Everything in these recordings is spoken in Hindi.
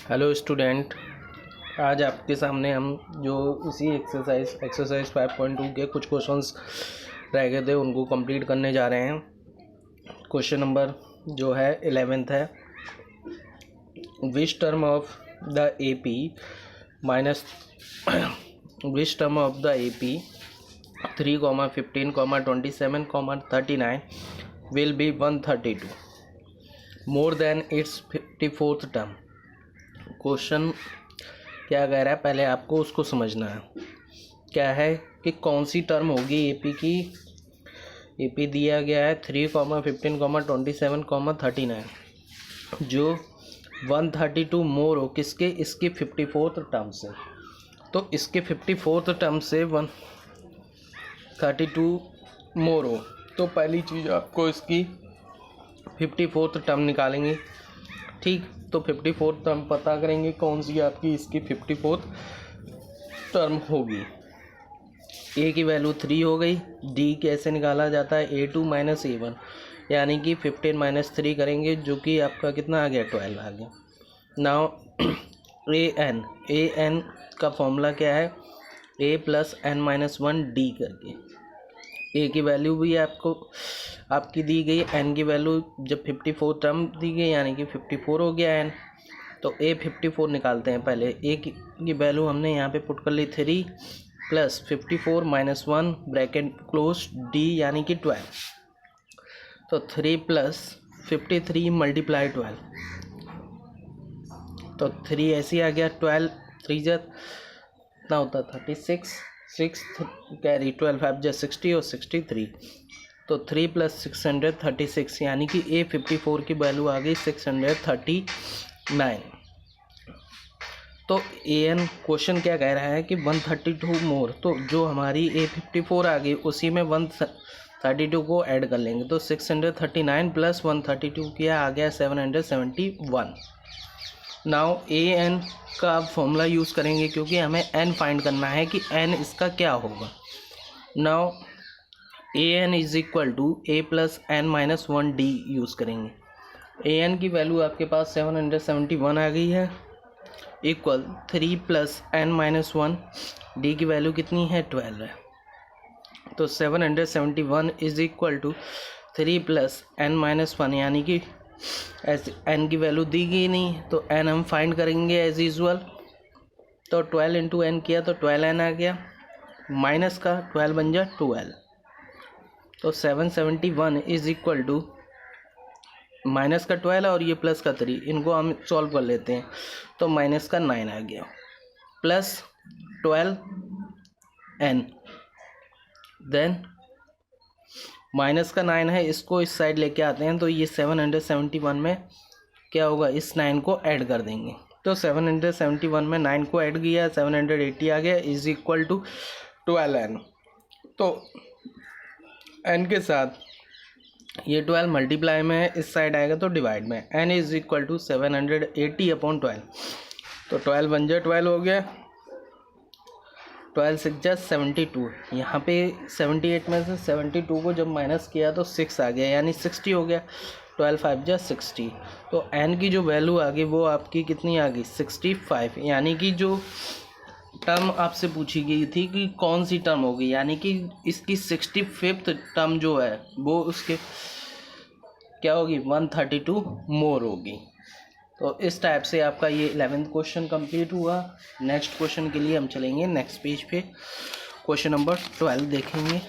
हेलो स्टूडेंट, आज आपके सामने हम जो उसी एक्सरसाइज 5.2 के कुछ क्वेश्चंस रह गए थे उनको कंप्लीट करने जा रहे हैं। क्वेश्चन नंबर जो है 11th है, which term of the AP minus which term of the AP 3, 15, 27, 39 will be 132 more than its 54th term। Question क्या कह रहा है, पहले आपको उसको समझना है। क्या है कि कौन सी टर्म होगी एपी की। एपी दिया गया है 3, 15, 27, 39 जो 132 मोर हो किसके, इसके 54th टर्म से। तो इसके 54th टर्म से 132 मोर हो, तो पहली चीज़ आपको इसकी 54th टर्म निकालेंगे। ठीक, तो 54th टर्म पता करेंगे कौन सी आपकी इसकी 54th टर्म होगी। ए की वैल्यू 3 हो गई। डी कैसे निकाला जाता है, A2 माइनस A1, यानी कि 15 माइनस 3 करेंगे जो कि आपका कितना आ गया, 12 आ गया। नाउ एन का फॉर्मूला क्या है, A plus n minus 1 D करके। ए की वैल्यू भी आपकी दी गई, एन की वैल्यू जब 54 टर्म दी गई यानी कि 54 हो गया एन, तो ए 54 निकालते हैं। पहले ए की वैल्यू हमने यहाँ पे पुट कर ली 3 plus 54 minus 1 bracket close D यानी कि 12, तो 3 प्लस 53 मल्टीप्लाई 12, तो 3 ऐसे आ गया। 12 3 कितना होता है 36, 6 कैरी 12 5 जा 60 और 63, तो 3 प्लस 636 यानी कि ए 54 की वैल्यू आ गई 639। तो ए एन क्वेश्चन क्या कह रहा है कि 132 मोर, तो जो हमारी ए 54 आ गई उसी में 132 को ऐड कर लेंगे, तो 639 प्लस 132 किया आ गया 771। नाउ ए एन का फॉर्मूला यूज़ करेंगे क्योंकि हमें एन फाइंड करना है कि एन इसका क्या होगा। Now a n is equal to a plus n minus 1 d use करेंगे। ए एन की वैल्यू आपके पास 771 आ गई है, equal 3 plus n minus 1 d की वैल्यू कितनी है, 12 है। तो 771 is equal to 3 plus n minus 1 यानी कि एन की वैल्यू दी गई नहीं, तो एन हम फाइंड करेंगे एज यूजल। तो 12 इंटू एन किया तो 12n आ गया, माइनस का 12 बन जा 12, तो 771 इज इक्वल टू माइनस का 12 और ये प्लस का 3, इनको हम सॉल्व कर लेते हैं, तो माइनस का 9 आ गया प्लस 12n, देन माइनस का 9 है, इसको इस साइड लेके आते हैं, तो ये 771 में क्या होगा, इस 9 को ऐड कर देंगे, तो 771 में 9 को ऐड किया 780 आ गया इज इक्वल टू 12n। तो n के साथ ये 12 मल्टीप्लाई में है, इस साइड आएगा तो डिवाइड में, n is equal to 780 upon 12, तो 12 बन जाए 12 हो गया, 12 6 जा 72, यहाँ पे 78 में से 72 को जब माइनस किया तो 6 आ गया यानी 60 हो गया, 12 5 जा 60, तो n की जो वैल्यू आ गई वो आपकी कितनी आ गई 65, यानी कि जो टर्म आपसे पूछी गई थी कि कौन सी टर्म होगी, यानी कि इसकी 65th टर्म जो है वो उसके क्या होगी 132 मोर होगी। तो इस टाइप से आपका ये 11th क्वेश्चन कंप्लीट हुआ। नेक्स्ट क्वेश्चन के लिए हम चलेंगे नेक्स्ट पेज पे, क्वेश्चन नंबर 12 देखेंगे।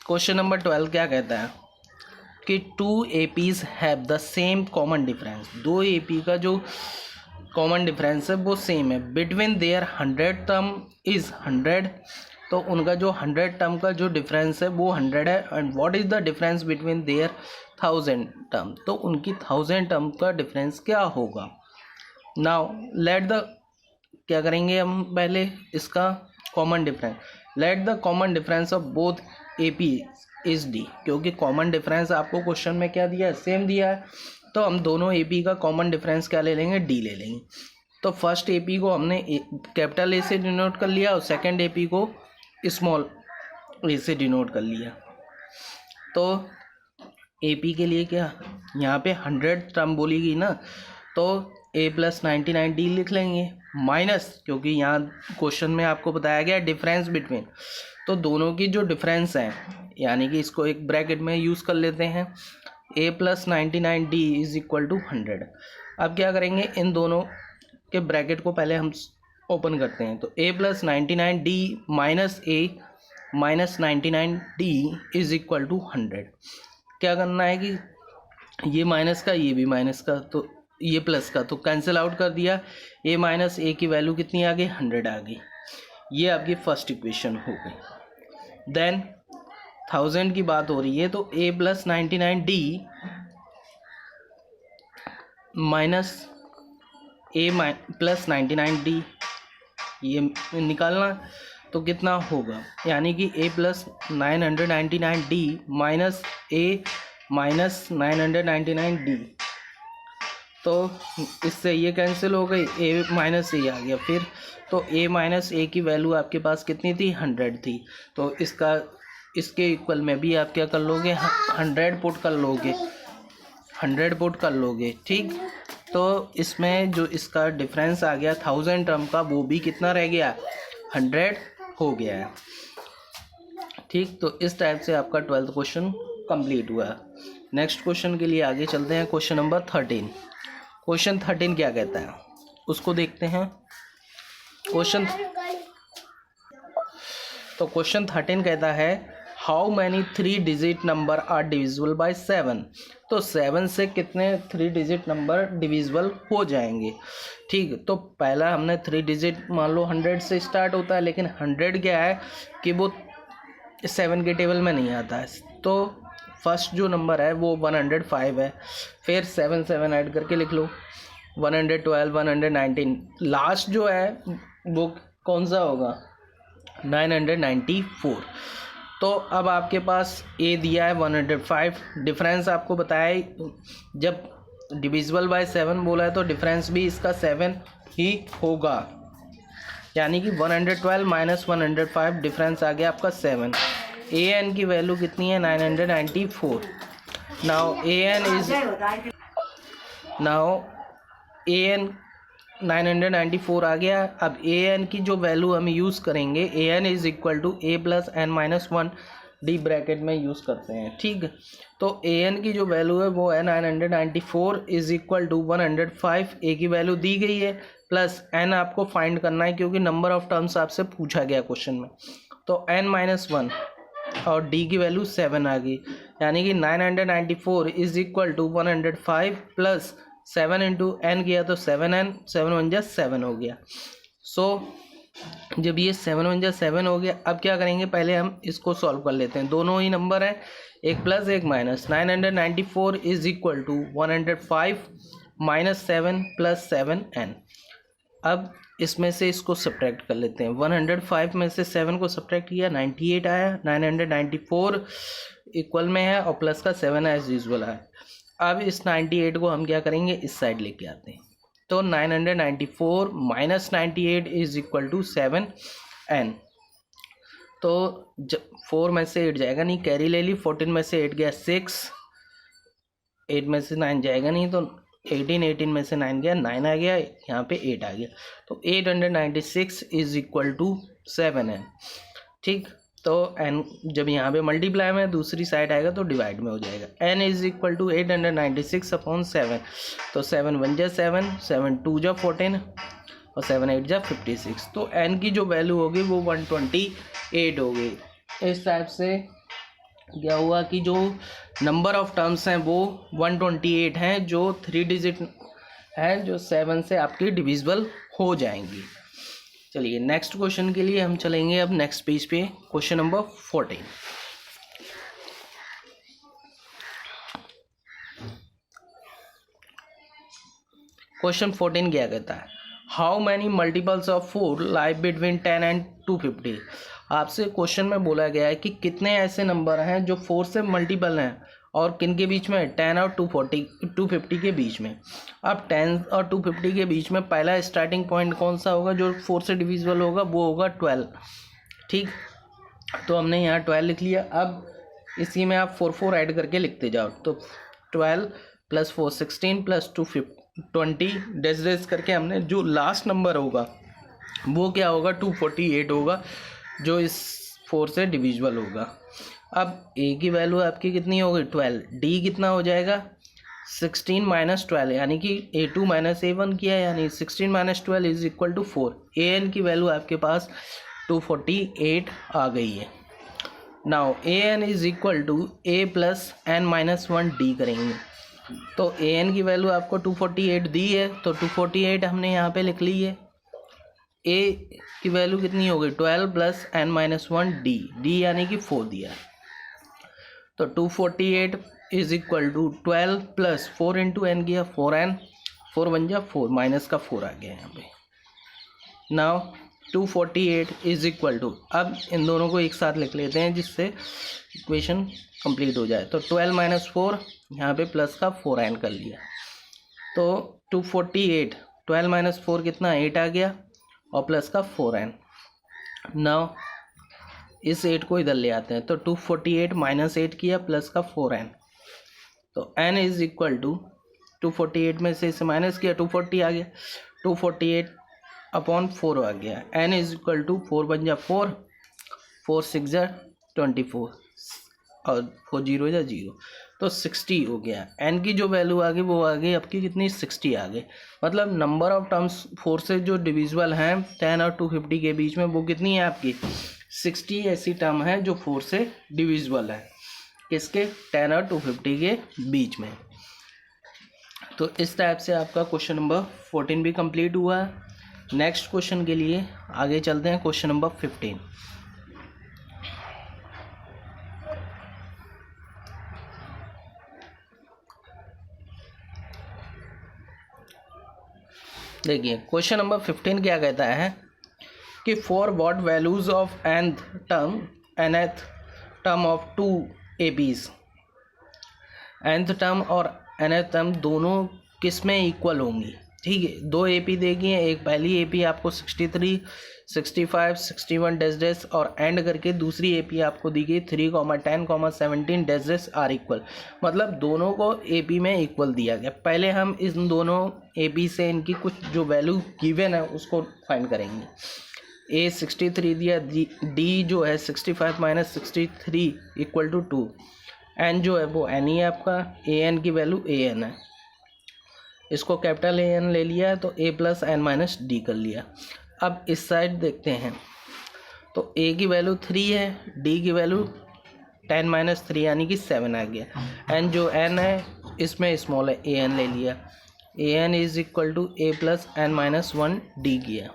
क्वेश्चन नंबर 12 क्या कहता है कि 2 APs have the same common difference, 2 AP का जो कॉमन डिफरेंस है वो सेम है, बिटवीन देयर 100 टर्म इज 100, तो उनका जो 100 टर्म का जो डिफरेंस है वो 100 है, and what is the difference between their 1000 term, तो उनकी 1000 टर्म का डिफरेंस क्या होगा। नाउ लेट द क्या करेंगे हम, पहले इसका common difference, let the common difference of both AP is D, क्योंकि कॉमन डिफरेंस आपको क्वेश्चन में क्या दिया है, सेम दिया है, तो हम दोनों AP का कॉमन डिफरेंस क्या ले लेंगे, डी ले लेंगे। तो फर्स्ट AP को हमने कैपिटल ए से डिनोट कर लिया और सेकंड AP को स्मॉल ए से डिनोट कर लिया। तो AP के लिए क्या यहाँ पे 100 टर्म बोली गई ना, तो A + 99D लिख लेंगे माइनस, क्योंकि यहाँ क्वेश्चन में आपको बताया गया डिफरेंस बिटवीन, तो दोनों की जो डिफरेंस है यानी कि इसको एक ब्रैकेट में यूज़ कर लेते हैं। A + 99D = 100। अब क्या करेंगे, इन दोनों के ब्रैकेट को पहले हम ओपन करते हैं, तो A + 99D - A - 99D = 100। क्या करना है कि ये माइनस का, ये भी माइनस का, तो ये प्लस का, तो कैंसिल आउट कर दिया। A - A की वैल्यू कितनी आ गई, 100 आ गई। ये आपकी फर्स्ट इक्वेशन हो गई। देन 1000 की बात हो रही है, तो A + 99D - A + 99D ये निकालना, तो कितना होगा, यानी कि A + 999D - A - 999D, तो इससे ये कैंसिल हो गई, A - A आ गया फिर, तो A - A की वैल्यू आपके पास कितनी थी, 100 थी, तो इसके इक्वल में भी आप क्या कर लोगे, 100 पुट कर लोगे, 100 पुट कर लोगे, ठीक। तो इसमें जो इसका डिफरेंस आ गया 1000 टर्म का, वो भी कितना रह गया, 100 हो गया है, ठीक। तो इस टाइप से आपका 12th क्वेश्चन कंप्लीट हुआ। नेक्स्ट क्वेश्चन के लिए आगे चलते हैं, क्वेश्चन नंबर 13। क्वेश्चन 13 क्या कहता है उसको देखते हैं। क्वेश्चन 13 कहता है how many 3 digit number are divisible by 7। तो 7 से कितने 3 डिजिट नंबर डिविजिबल हो जाएंगे, ठीक। तो पहला हमने 3 डिजिट मान लो 100 से स्टार्ट होता है, लेकिन 100 क्या है कि वो 7 के टेबल में नहीं आता है, तो फर्स्ट जो नंबर है वो 105 है, फिर 7 7 ऐड करके लिख लो 112 119, लास्ट जो है वो कौन सा होगा, 994। तो अब आपके पास A दिया है 105, डिफरेंस आपको बताया है, जब डिविजिबल बाय 7 बोला है तो डिफरेंस भी इसका 7 ही होगा, यानी कि 112 - 105 डिफरेंस आ गया आपका 7। AN की वैल्यू कितनी है, 994। नाउ AN 994 आ गया। अब AN की जो वैल्यू हम यूज़ करेंगे, AN = A + n - 1 D bracket में यूज़ करते हैं, ठीक। तो AN की जो वैल्यू है वो है 994 = 105। A की वैल्यू दी गई है, प्लस n आपको फाइंड करना है, क्योंकि नंबर ऑफ टर्म्स आपसे पूछा गया क्वेश्चन में। तो n - 1 और D की वैल्यू 7 आ गई, यानी कि 994 = 105 प्लस 7 × n किया तो 7n, 7 × 1 = 7 हो गया। सो जब ये 7 × 1 = 7 हो गया, अब क्या करेंगे, पहले हम इसको सॉल्व कर लेते हैं। दोनों ही नंबर हैं, एक प्लस एक माइनस। 994 = 105 - 7 + 7n। अब इसमें से इसको सब्ट्रैक्ट कर लेते हैं। 105 में से 7 को सब्ट्रैक्ट किया, 98 आया। 994 इक्वल में है और प्लस का 7 एज यूजुअल है। अब इस 98 को हम क्या करेंगे, इस साइड लेके आते हैं। तो 994 - 98 = 7n। तो 4 में से 8 जाएगा नहीं, कैरी ले ली। 14 में से 8 गया 6, 8 में से 9 जाएगा नहीं, तो 18 में से 9 गया 9 आ गया, यहाँ पे 8 आ गया। तो 896 = 7n, ठीक। तो n जब यहाँ पे मल्टीप्लाई में दूसरी साइड आएगा तो डिवाइड में हो जाएगा। n = 896/7। तो 7 × 1 = 7, 7 × 2 = 14 और 7 × 8 = 56। तो n की जो वैल्यू होगी वो 128 होगी। इस टाइप से क्या हुआ कि जो नंबर ऑफ टर्म्स हैं वो 128 हैं, जो 3 डिजिट हैं, जो 7 से आपकी डिविजिबल हो जाएंगी। चलिए नेक्स्ट क्वेश्चन के लिए हम चलेंगे अब नेक्स्ट पेज पे, क्वेश्चन नंबर 14। क्वेश्चन 14 क्या कहता है, how many multiples of 4 lie between 10 and 250। आपसे क्वेश्चन में बोला गया है कि कितने ऐसे नंबर हैं जो 4 से मल्टीपल हैं और किन के बीच में, 10 और 250 के बीच में। अब 10 और 250 के बीच में पहला स्टार्टिंग पॉइंट कौन सा होगा जो 4 से डिविजिबल होगा, वो होगा 12, ठीक। तो हमने यहाँ 12 लिख लिया। अब इसी में आप 4 ऐड करके लिखते जाओ। तो 12 + 4 16 + 2 20 डैश डैश करके हमने जो लास्ट नंबर होगा वो क्या होगा 248 होगा, जो इस 4 से डिविजिबल होगा। अब ए की वैल्यू आपकी कितनी होगी 12, डी कितना हो जाएगा 16 - 12 यानी कि A2 - A1 किया, यानी 16 - 12 = 4। an की वैल्यू आपके पास 248 आ गई है। Now an = a + n - 1 d करेंगे। तो an की वैल्यू आपको 248 दी है, तो 248 हमने यहाँ पे लिख ली है। a की वैल्यू कितनी हो गई 12 + n - 1 d यानी कि 4 दिया। तो 248 = 12 + 4 × n किया 4n, 4 बन जा 4, माइनस का 4 आ गया यहाँ पे। नाउ 248 = अब इन दोनों को एक साथ लिख लेते हैं जिससे इक्वेशन कंप्लीट हो जाए। तो 12 - 4 यहाँ पे प्लस का 4n कर लिया। तो 248 12 - 4 कितना 8 आ गया और प्लस का 4n। नाउ इस 8 को इधर ले आते हैं, तो 248 - 8 किया प्लस का 4n। तो n = 248 में से इसे माइनस किया 240 आ गया, 248/4 आ गया। n = 4 बन जा 4, 4 × 6 = 24 और 4 0 जा 0, तो 60 हो गया। n की जो वैल्यू आ गई वो आ गई आपकी कितनी 60 आ गई। मतलब नंबर ऑफ टर्म्स 4 से जो डिविजिबल हैं 10 और 250 के बीच में, वो कितनी है आपकी 60 ऐसी टर्म है जो 4 से डिविजिबल है, किसके 10 और 250 के बीच में। तो इस टाइप से आपका क्वेश्चन नंबर 14 भी कंप्लीट हुआ है। नेक्स्ट क्वेश्चन के लिए आगे चलते हैं, क्वेश्चन नंबर 15। देखिए क्वेश्चन नंबर 15 क्या कहता है कि for what values of nth term of 2 APs, nth term और nth टर्म दोनों किस में इक्वल होंगी। ठीक है, 2 AP देगी हैं, एक पहली AP आपको 63, 65, 61 डैश डैश और एंड करके दूसरी AP आपको दी गई 3, 10, 17 डैश डैश आर इक्वल, मतलब दोनों को AP में इक्वल दिया गया। पहले हम इन दोनों AP से इनकी कुछ जो वैल्यू गिवन है उसको फाइंड करेंगे। A 63 दिया, D जो है 65 - 63 = 2, n जो है वो n ही है आपका, an की वैल्यू an है, इसको कैपिटल AN ले लिया है तो A + n - d कर लिया। अब इस साइड देखते हैं तो A की वैल्यू 3 है, D की वैल्यू 10 - 3 यानी कि 7 आ गया। n जो n है इसमें स्मॉल है an ले लिया, an = A + n - 1 d किया।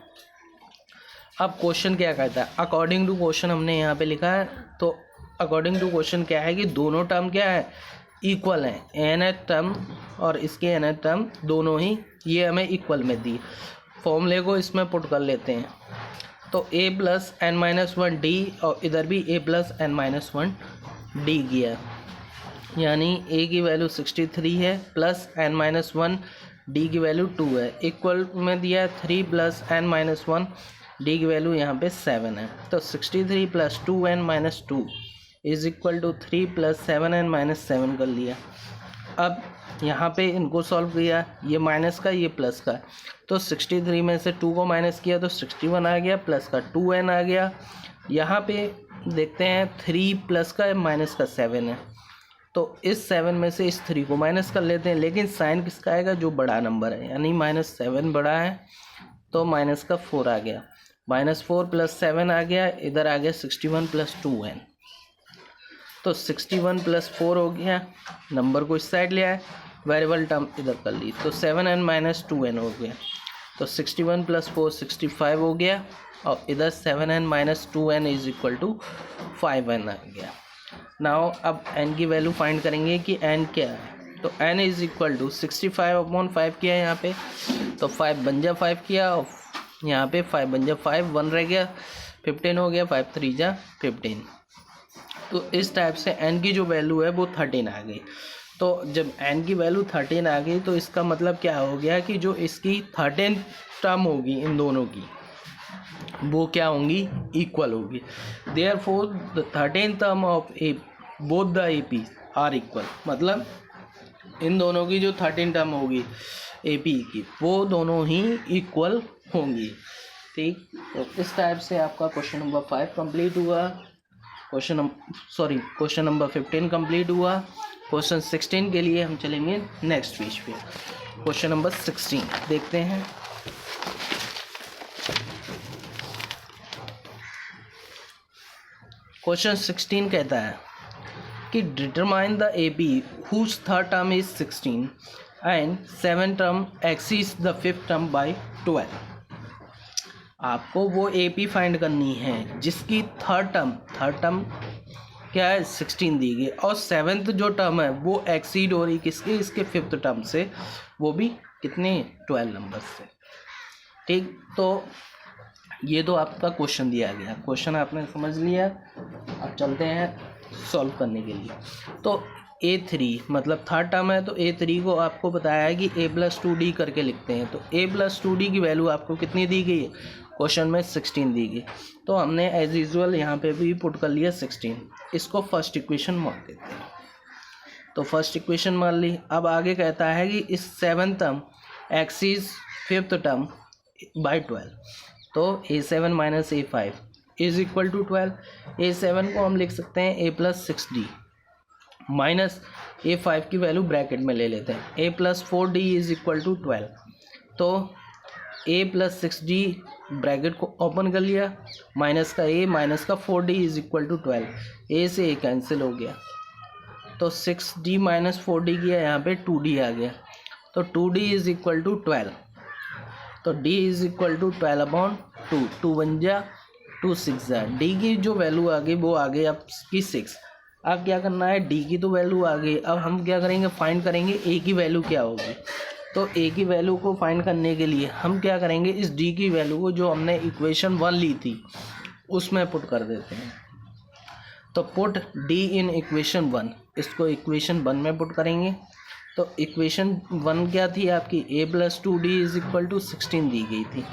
अब क्वेश्चन क्या कहता है, अकॉर्डिंग टू क्वेश्चन हमने यहाँ पे लिखा है। तो अकॉर्डिंग टू क्वेश्चन क्या है कि दोनों टर्म क्या है इक्वल है, nth टर्म और इसके nth टर्म दोनों ही ये हमें इक्वल में दी। फॉर्मूले को इसमें पुट कर लेते हैं, तो A + n - 1 d और इधर भी A + n - 1 d किया, यानी A की वैल्यू 63 है प्लस n - 1 d की वैल्यू 2 है, इक्वल में दिया 3 + n - 1 d की वैल्यू यहाँ पे 7 है। तो 63 + 2n - 2 = 3 + 7n - 7 कर लिया। अब यहाँ पे इनको सॉल्व किया, ये माइनस का ये प्लस का, तो 63 में से 2 को माइनस किया तो 61 आ गया, प्लस का 2n आ गया। यहाँ पे देखते हैं 3 प्लस का माइनस का 7 है, तो इस 7 में से इस 3 को माइनस कर लेते हैं, लेकिन साइन किसका आएगा जो बड़ा नंबर है, यानी -7 बड़ा है तो माइनस का 4 आ गया, -4 + 7 आ गया, इधर आ गया 61 + 2n, तो 61 + 4 हो गया, नंबर को इस साइड ले आए, वेरिएबल टर्म इधर कर ली, तो 7n - 2n हो गया, तो 61 + 4 65 हो गया, और इधर 7n - 2n = 5n आ गया। नाउ अब n की वैल्यू फाइंड करेंगे कि n क्या है, तो n = 65/5 किया यहाँ पे, तो 5 बन जा 5 किया, और यहाँ पे 5 बन जा 5, 1 रह गया, 15 हो गया, 5 3 जा 15। तो इस टाइप से n की जो वैल्यू है वो 13 आ गई। तो जब n की वैल्यू 13 आ गई तो इसका मतलब क्या हो गया कि जो इसकी 13 टर्म होगी इन दोनों की वो क्या होंगी इक्वल होगी। Therefore the 13th term of both the A P R equal, मतलब इन दोनों की जो 13 टर्म होगी ए पी की वो दोनों ही इक्वल होंगी। ठीक, तो इस टाइप से आपका क्वेश्चन नंबर 5 कंप्लीट हुआ। क्वेश्चन नंबर 15 कंप्लीट हुआ। क्वेश्चन 16 के लिए हम चलेंगे नेक्स्ट पेज पे। क्वेश्चन नंबर 16 देखते हैं। क्वेश्चन 16 कहता है कि determine the A P whose third term is 16 and 7 term exceeds the 5th term by 12। आपको वो ए पी फाइंड करनी है जिसकी थर्ड टर्म क्या है 16 दी गई और 7th जो टर्म है वो एक्सीड हो रही किसके, इसके 5th टर्म से, वो भी कितने 12 नंबर से। ठीक, तो ये तो आपका क्वेश्चन दिया गया, क्वेश्चन आपने समझ लिया। अब चलते हैं सॉल्व करने के लिए। तो A3 मतलब थर्ड टर्म है, तो A3 को आपको बताया है कि A+2D करके लिखते हैं। तो A+2D की वैल्यू आपको कितनी दी गई है, क्वेश्चन में 16 दी गई। तो हमने एज यूजुअल यहाँ पे भी पुट कर लिया 16। इसको फर्स्ट इक्वेशन मान देते हैं। तो फर्स्ट इक्वेशन मान ली। अब आगे कहता है कि इस 7th term axes 5th term by 12। तो A7 minus A5 is equal to 12। A7 को हम लिख सकते हैं A+6D माइनस A5 की वैल्यू ब्रैकेट में ले लेते हैं A+4D इज इक्वल टू 12। तो A+6D ब्रैकेट को ओपन कर लिया, माइनस का A माइनस का 4D is equal to 12। A से A कैंसिल हो गया, तो 6D माइनस 4D किया, यहाँ पे 2D आ गया। तो 2D इज इक्वल टू 12। तो D इज इक्वल टू 12/2, 2 1 जा 2 6 जा। D की जो वैल्यू आ गई वो आ गई आपकी 6। अब क्या करना है, D की तो वैल्यू आ गई, अब हम क्या करेंगे, फाइंड करेंगे A की वैल्यू क्या होगी। तो A की वैल्यू को फाइंड करने के लिए हम क्या करेंगे, इस D की वैल्यू को जो हमने इक्वेशन 1 ली थी उसमें पुट कर देते हैं। तो पुट D इन इक्वेशन 1, इसको इक्वेशन 1 में पुट करेंगे। तो इक्वेशन 1 क्या थी आपकी, A+2D इज इक्वल टू 16 दी गई थी।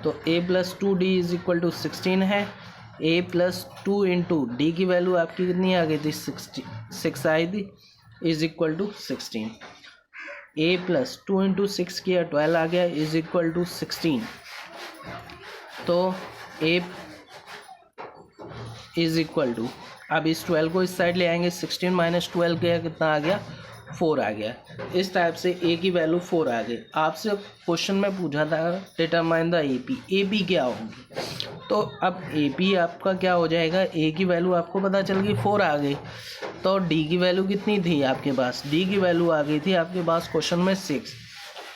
तो A+2D इज इक्वल टू 16 है। A+2 इंटू D की वैल्यू आपकी कितनी आ गई थी, 6 आई थी, is equal to 16। A+2 into 6 किया 12 आ गया, इज इक्वल टू 16। तो A इज इक्वल टू, अब इस 12 को इस साइड ले आएंगे, 16 माइनस 12 क्या कितना आ गया, 4 आ गया। इस टाइप से A की वैल्यू 4 आ गई। आपसे क्वेश्चन में पूछा था डिटरमाइन द ए पी क्या होगी। तो अब ए पी आपका क्या हो जाएगा, A की वैल्यू आपको पता चल गई 4 आ गई। तो D की वैल्यू कितनी थी आपके पास, D की वैल्यू आ गई थी आपके पास क्वेश्चन में 6।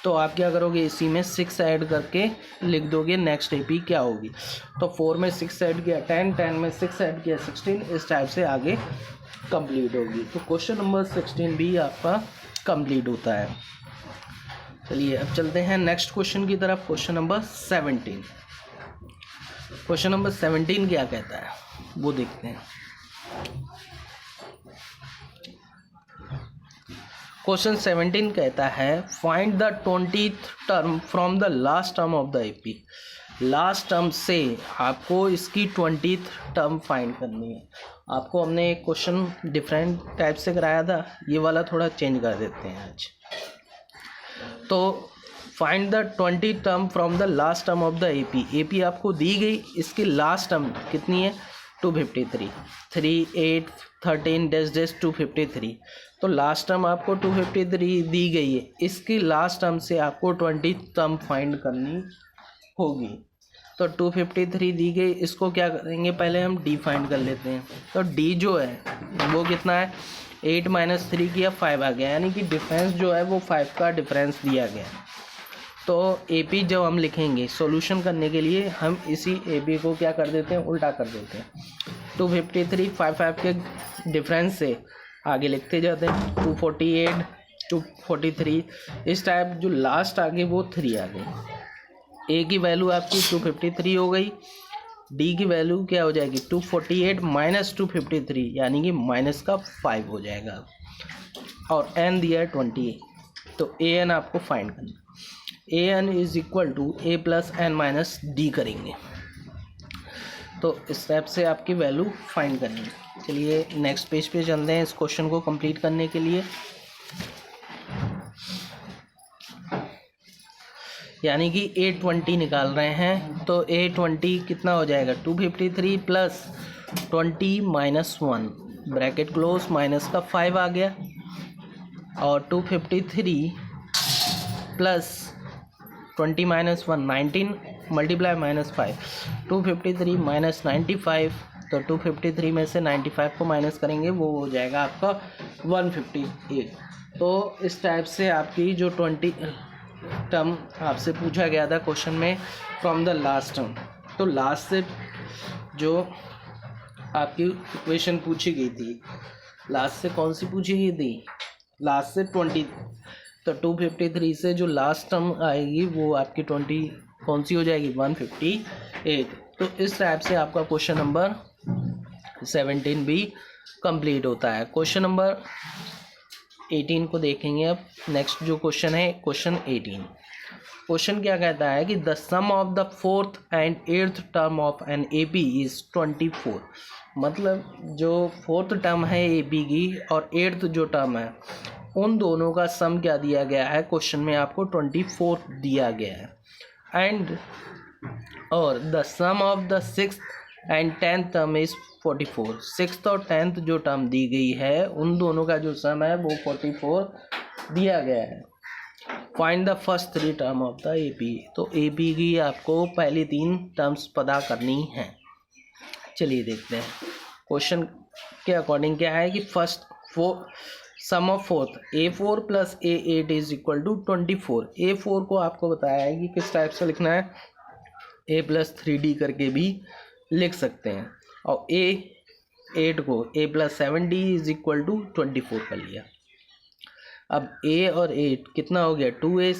तो आप क्या करोगे, इसी में 6 ऐड करके लिख दोगे नेक्स्ट ए पी क्या होगी। तो 4 में 6 ऐड किया 10, 10 में 6 ऐड किया 16, इस टाइप से आगे कंप्लीट होगी। तो क्वेश्चन नंबर 16 भी आपका कंप्लीट होता है। चलिए अब चलते हैं नेक्स्ट क्वेश्चन की तरफ। Question number 17। क्वेश्चन नंबर 17 क्या कहता है वो देखते हैं। क्वेश्चन 17 कहता है find the 20th term from the last term of the AP. Last term से आपको इसकी 20th टर्म फाइंड करनी है। आपको हमने एक क्वेश्चन डिफरेंट टाइप से कराया था, ये वाला थोड़ा चेंज कर देते हैं आज। तो find the 20th term from the last term of the AP. AP आपको दी गई, इसकी लास्ट टर्म कितनी है 253, 3 8 13 डैश 253। तो लास्ट टर्म आपको 253 दी गई है, इसकी लास्ट टर्म से आपको 20th टर्म फाइंड करनी होगी। तो 253 दी गई, इसको क्या करेंगे, पहले हम डी फाइंड कर लेते हैं। तो डी जो है वो कितना है, 8 माइनस 3 किया 5 आ गया, यानी कि डिफरेंस जो है वो 5 का डिफरेंस दिया गया। तो ए पी जब हम लिखेंगे सॉल्यूशन करने के लिए हम इसी ए पी को क्या कर देते हैं, उल्टा कर देते हैं। 253 5 के डिफरेंस से आगे लिखते जाते हैं, 248 243, इस टाइप जो लास्ट आगे वो 3 आ गई। ए की वैल्यू आपकी 253 हो गई, डी की वैल्यू क्या हो जाएगी 248 माइनस 253, यानी कि माइनस का 5 हो जाएगा, और एन दिया है 20। तो ए एन आपको फाइंड करना, a n is equal to a plus n minus d करेंगे। तो इस टाइप से आपकी वैल्यू फाइंड करनी है। चलिए नेक्स्ट पेज पे चलते हैं इस क्वेश्चन को कंप्लीट करने के लिए। यानी कि 820 निकाल रहे हैं, तो 820 कितना हो जाएगा 253 plus 20 minus 1 bracket close, minus का 5 आ गया, और 253 plus 20 minus 1 19 multiply minus 5, 253 minus 95, तो 253 में से 95 को माइनस करेंगे वो हो जाएगा आपका 158। तो इस टाइप से आपकी जो 20 टर्म आपसे पूछा गया था क्वेश्चन में फ्रॉम द लास्ट टर्म, तो लास्ट से जो आपकी इक्वेशन पूछी गई थी, लास्ट से कौन सी पूछी गई थी, लास्ट से 20, तो 253 से जो लास्ट टर्म आएगी वो आपकी 20 कौन सी हो जाएगी 158। तो इस टाइप से आपका क्वेश्चन नंबर 17 भी कंप्लीट होता है। क्वेश्चन नंबर 18 को देखेंगे अब। नेक्स्ट जो क्वेश्चन है क्वेश्चन 18। क्वेश्चन क्या कहता है कि the sum of the 4th and 8th term of an A P is 24। मतलब जो 4th टर्म है ए पी की और 8th जो टर्म है उन दोनों का सम क्या दिया गया है, क्वेश्चन में आपको 24 दिया गया है। एंड और the sum of the 6th and 10th term is 44। 6th और 10th जो टर्म दी गई है उन दोनों का जो सम है वो 44 दिया गया है। Find the first 3 term of the A P. तो ए पी की आपको पहली 3 टर्म्स पता करनी है। चलिए देखते हैं क्वेश्चन के अकॉर्डिंग क्या है कि first sum of 4th A4 plus A8 is equal to 24। A4 को आपको बताया है कि किस टाइप से लिखना है, A प्लस 3D करके भी लिख सकते हैं, और A8 को A plus 7D is equal to 24 कर लिया। अब A और 8 कितना हो गया 2A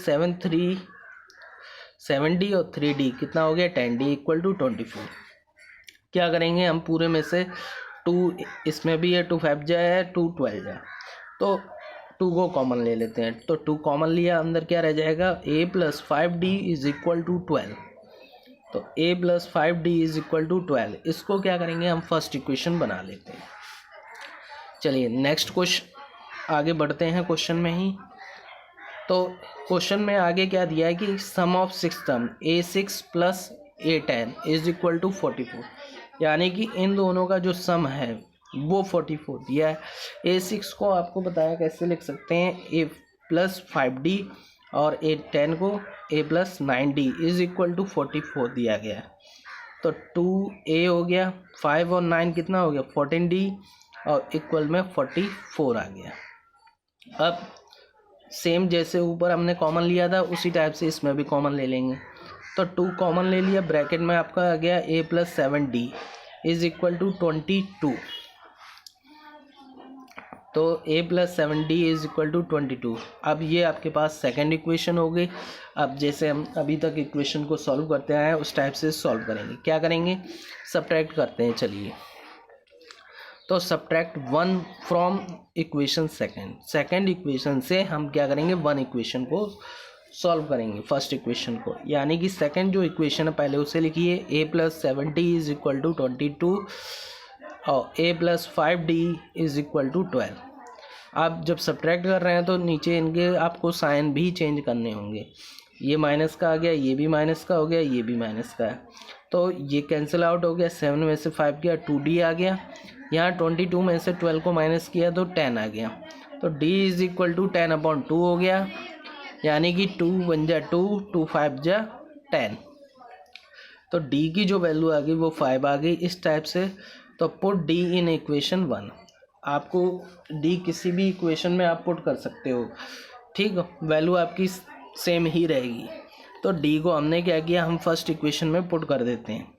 7D और 3D कितना हो गया 10D इक्वल टू 24। क्या करेंगे हम पूरे में से 2 इसमें भी है, 2 5 जाए 2 12 जाए, तो 2 को कॉमन ले लेते हैं। तो 2 कॉमन लिया, अंदर क्या रह जाएगा A plus 5D is equal to 12। तो A plus 5D is equal to 12, इसको क्या करेंगे हम फर्स्ट इक्वेशन बना लेते हैं। चलिए नेक्स्ट क्वेश्चन आगे बढ़ते हैं क्वेश्चन में ही। तो क्वेश्चन में आगे क्या दिया है कि sum of 6 term A6 plus A10 is equal to 44। यानी कि इन दोनों का जो सम है वो 44 दिया है। A6 को आपको बताया कैसे लिख सकते हैं, A प्लस 5D और A10 को A plus 9D is equal to 44 दिया गया है। तो 2A हो गया, 5 और 9 कितना हो गया 14D और इक्वल में 44 आ गया। अब सेम जैसे ऊपर हमने कॉमन लिया था उसी टाइप से इसमें भी कॉमन ले लेंगे। तो 2 कॉमन ले लिया, ब्रैकेट में आपका आ गया A plus 7D is equal to 22। तो A plus 7D is equal to 22। अब ये आपके पास सेकेंड इक्वेशन हो गई। अब जैसे हम अभी तक इक्वेशन को सॉल्व करते आए हैं उस टाइप से सॉल्व करेंगे। क्या करेंगे, सब्ट्रैक्ट करते हैं। चलिए तो subtract 1 from equation second equation से हम क्या करेंगे 1 इक्वेशन को सॉल्व करेंगे फर्स्ट इक्वेशन को। यानी कि सेकेंड जो इक्वेशन है पहले उसे लिखिए, A plus 7D is equal to 22 और A plus 5D is equal to 12। आप जब सब्ट्रैक्ट कर रहे हैं तो नीचे इनके आपको साइन भी चेंज करने होंगे। ये माइनस का आ गया, ये भी माइनस का हो गया, ये भी माइनस का है, तो ये कैंसिल आउट हो गया। 7 में से 5 गया 2D आ गया। यहाँ 22 में से 12 को माइनस किया तो 10 आ गया। तो D इज इक्वल टू 10/2 हो गया। यानी कि 2 1 जा 2, 2 5 जा 10। तो D की जो वैल्यू आ गई वो 5 आ गई इस टाइप से। तो पुट D इन इक्वेशन 1। आपको D किसी भी इक्वेशन में आप पुट कर सकते हो, ठीक, वैल्यू आपकी सेम ही रहेगी। तो D को हमने क्या किया, हम फर्स्ट इक्वेशन में पुट कर देते हैं।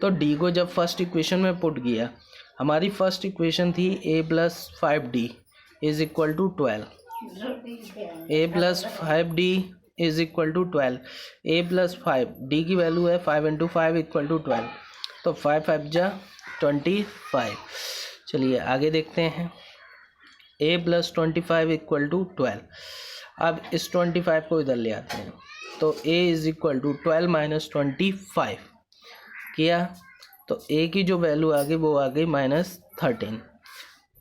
तो D को जब फर्स्ट इक्वेशन में पुट किया, हमारी फर्स्ट इक्वेशन थी A plus 5D is equal to 12। A plus 5D is equal to 12। A plus 5 D की वैल्यू है 5 इंटू 5 इक्वल टू 12। तो 5 5 जा 25। चलिए आगे देखते हैं। A plus 25 equal to 12। अब इस 25 को इधर ले आते हैं। तो A is equal to 12 minus 25। किया तो ए की जो वैल्यू आ गई वो आ गई -13।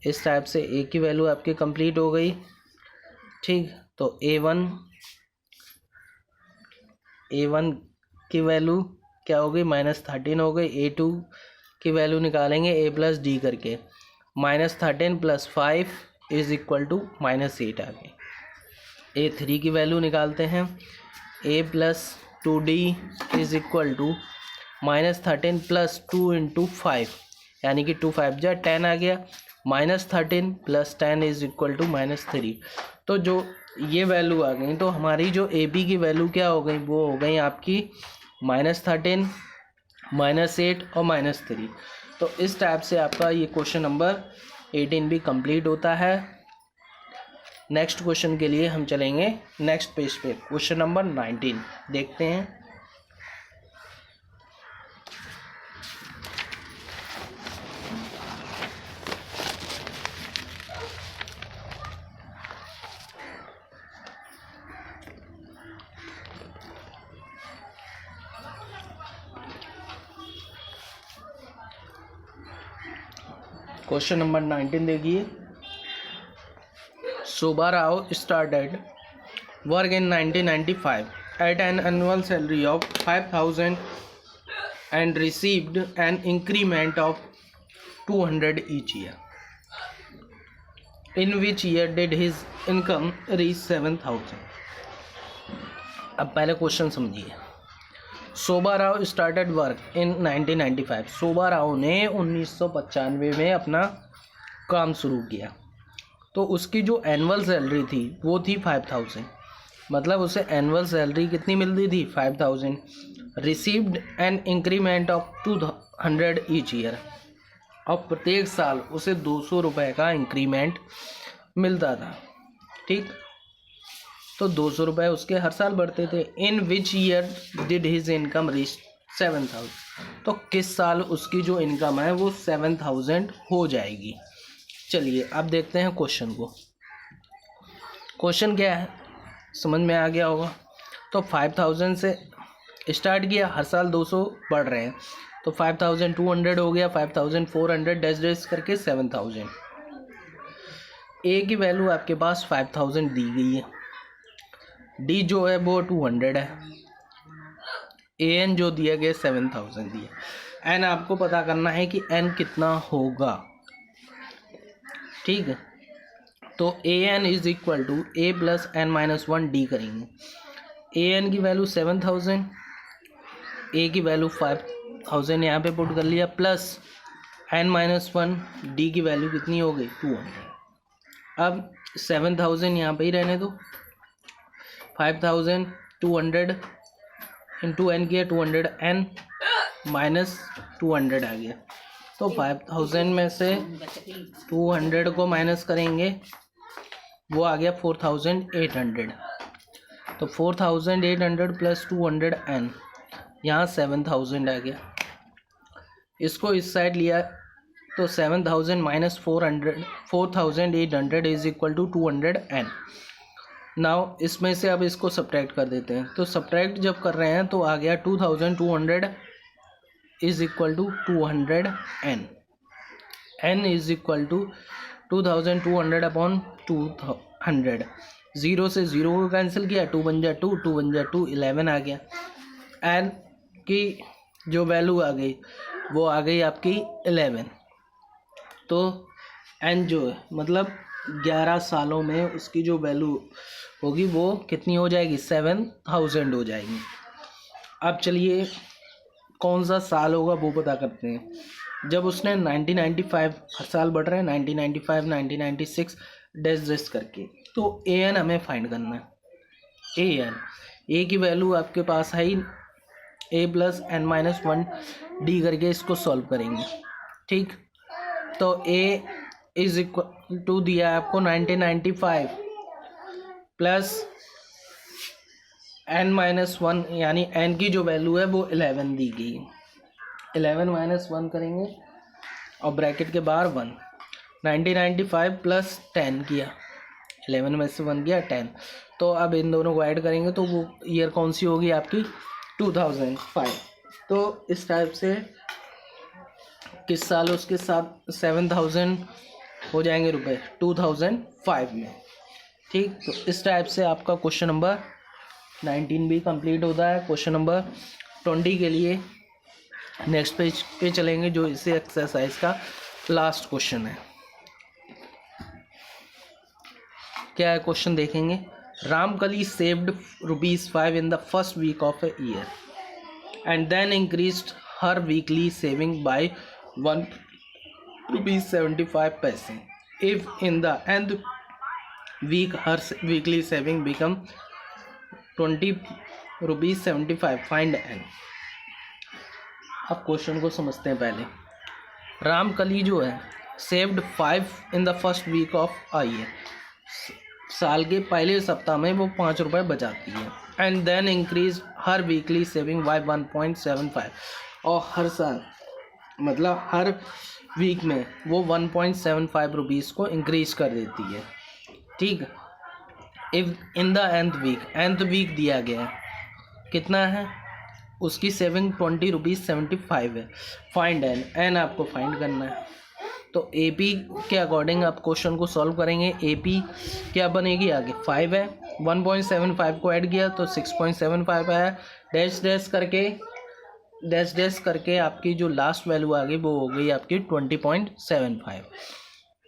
इस टाइप से ए की वैल्यू आपकी कंप्लीट हो गई। ठीक, तो A1 की वैल्यू क्या हो गई -13 हो गई। A2 की वैल्यू निकालेंगे A प्लस डी करके, -13 + 5 = -8 आ गई। A3 की वैल्यू निकालते हैं, A प्लस 2D = -13 + 2 × 5 यानी कि 2 5 जा 10 आ गया। -13 + 10 = -3। तो जो ये वैल्यू आ गई तो हमारी जो AB की वैल्यू क्या हो गई, वो हो गई आपकी -13, -8 और -3। तो इस टाइप से आपका ये क्वेश्चन नंबर 18 भी कंप्लीट होता है। नेक्स्ट क्वेश्चन के लिए हम चलेंगे नेक्स्ट पेज पे, क्वेश्चन नंबर 19 देखते हैं। क्वेश्चन नंबर 19 देखिए। शोभा Rao started work in 1995 at an annual salary of 5,000 and received an increment of 200 each year. In which year did his income reach 7,000? अब पहले क्वेश्चन समझिए। शोभा राव स्टार्टेड वर्क इन 1995। शोभा राव ने 1995 में अपना काम शुरू किया तो उसकी जो एनुअल सैलरी थी वो थी 5,000, मतलब उसे एनुअल सैलरी कितनी मिलती थी 5,000। Received an increment of 200 each year, और प्रत्येक साल उसे 200 रुपये का इंक्रीमेंट मिलता था। ठीक, तो 200 रुपये उसके हर साल बढ़ते थे। In which year did his income reach 7,000, तो किस साल उसकी जो इनकम है वो 7,000 हो जाएगी। चलिए अब देखते हैं क्वेश्चन को। क्वेश्चन क्या है समझ में आ गया होगा। तो 5,000 से स्टार्ट किया, हर साल 200 बढ़ रहे हैं, तो 5,200 हो गया, 5,400 डैश करके 7,000। ए की वैल्यू आपके पास 5,000 दी गई है, डी जो है वो 200 है, एन जो दिया गया 7,000 दिया। एन आपको पता करना है कि एन कितना होगा। ठीक है, तो an = a + n - 1 d करेंगे। an की वैल्यू 7,000, a की वैल्यू 5,000 यहाँ पे पुट कर लिया, प्लस n - 1 d की वैल्यू कितनी हो गई 200। अब 7,000 यहाँ पे ही रहने दो, 5,200 इंटू n किया 200, n - 200 आ गया। तो 5,000 में से 200 को माइनस करेंगे, वो आ गया 4,800। तो 4,800 + 200 n, यहाँ 7,000 आ गया। इसको इस साइड लिया तो 7,000 - 400 4,800 = 200 n। नाउ इसमें से अब इसको सब्ट्रैक्ट कर देते हैं। तो सब्ट्रैक्ट जब कर रहे हैं तो आ गया 2,200 = 200 n। n = 2,200/200। 0 से 0 को कैंसिल किया, 2 बन जा 2, 2 बन जा 2, 11 आ गया। n की जो वैल्यू आ गई वो आ गई आपकी 11। तो n जो है मतलब 11 सालों में उसकी जो वैल्यू होगी वो कितनी हो जाएगी 7,000 हो जाएगी। अब चलिए कौन सा साल होगा वो पता करते हैं। जब उसने 1995 हर साल बढ़ रहे हैं 1995 1996 डैश करके, तो an हमें फाइंड करना है। ए की वैल्यू आपके पास है ही, a + n - 1 d करके इसको सॉल्व करेंगे। ठीक, तो a = दिया है आपको 1995 प्लस n - 1 यानी n की जो वैल्यू है वो 11 दी गई। 11 - 1 करेंगे और ब्रैकेट के बाहर 1। 1995 + 10 किया, 11 में से 1 किया 10। तो अब इन दोनों को ऐड करेंगे तो वो ईयर कौन सी होगी आपकी 2005। तो इस टाइप से किस साल उसके साथ 7,000 हो जाएंगे रुपए 2005 में। ठीक, तो इस टाइप से आपका क्वेश्चन नंबर 19 भी कंप्लीट होता है। क्वेश्चन नंबर 20 के लिए नेक्स्ट पेज पे चलेंगे, जो इसी एक्सरसाइज का लास्ट क्वेश्चन है। क्या है क्वेश्चन देखेंगे। Ramkali saved ₹5 in the first week of a year and then increased her weekly saving by ₹1.75. If in the nth week her weekly saving become ₹20.75, find n। अब क्वेश्चन को समझते हैं पहले। रामकली जो है saved 5 in the first week of a year, साल के पहले सप्ताह में वो 5 रुपये बचाती है। And then increase her weekly saving by 1.75, और हर साल मतलब हर वीक में वो 1.75 रुपीज़ को इंक्रीज कर देती है। ठीक, if in the nth week दिया गया है कितना है, उसकी सेविंग ₹20.75 है। फाइंड एन आपको फाइंड करना है। तो AP के अकॉर्डिंग आप क्वेश्चन को सॉल्व करेंगे। AP क्या बनेगी आगे, 5 है, 1.75 को ऐड किया तो 6.75 आया, डैश डैश करके आपकी जो लास्ट वैल्यू आ गई वो हो गई आपकी 20.75।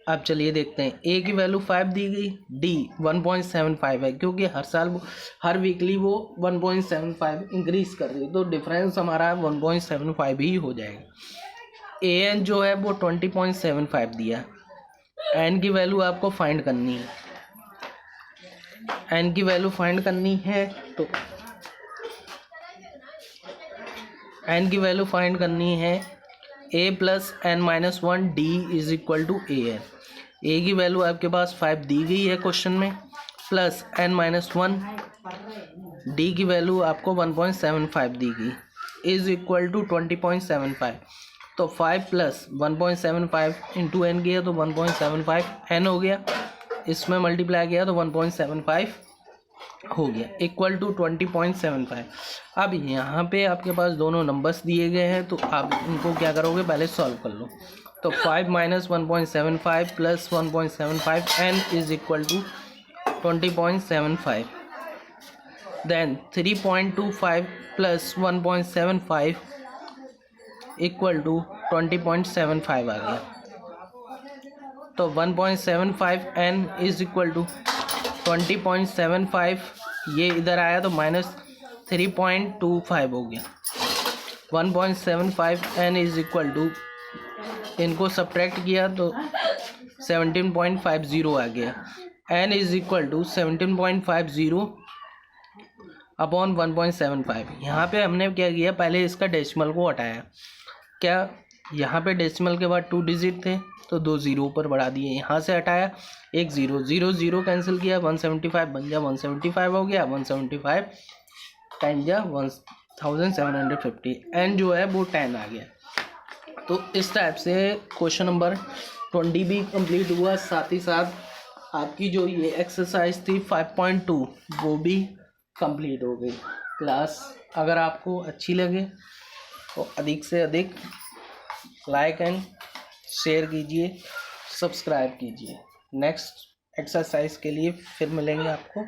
अब चलिए देखते हैं। A की वैल्यू 5 दी गई, D 1.75 है, क्योंकि हर साल हर वीकली वो 1.75 इंक्रीज कर रही है, तो डिफरेंस हमारा 1.75 ही हो जाएगा। AN जो है वो 20.75 दिया। N की वैल्यू आपको फाइंड करनी है। N की वैल्यू फाइंड करनी है तो N की वैल्यू फाइंड करनी है A + n-1 D = AN। A की वैल्यू आपके पास 5 दी गई है क्वेश्चन में, प्लस n-1 D की वैल्यू आपको 1.75 दी गई = 20.75। तो 5 + 1.75 × n किया तो 1.75 n हो गया, इसमें मल्टीप्लाई किया तो 1.75 हो गया, = 20.75। अब यहाँ पे आपके पास दोनों नंबर्स दिए गए हैं, तो आप इनको क्या करोगे, पहले सॉल्व कर लो। तो 5 - 1.75 + 1.75 n = 20.75। देन 3.25 + 1.75 = 20.75 आ गया। तो 1.75 n = 20.75, ये इधर आया तो -3.25 हो गया। 1.75 n = इनको सब्ट्रैक्ट किया तो 17.50 आ गया। n = 17.50 upon 1.75। यहाँ पे हमने क्या किया, पहले इसका डेसिमल को हटाया। क्या यहाँ पे डेसिमल के बाद 2 डिजिट थे तो 2 ज़ीरो ऊपर बढ़ा दिए, यहाँ से हटाया 1 ज़ीरो, 0 0 कैंसिल किया, 175 बन जा 175 हो गया, 175 टाइम जा 1750, n जो है वो 10 आ गया। तो इस टाइप से क्वेश्चन नंबर 20 भी कंप्लीट हुआ, साथ ही साथ आपकी जो ये एक्सरसाइज थी 5.2 वो भी कंप्लीट हो गई। क्लास अगर आपको अच्छी लगे तो अधिक से अधिक लाइक एंड शेयर कीजिए, सब्सक्राइब कीजिए। नेक्स्ट एक्सरसाइज के लिए फिर मिलेंगे आपको।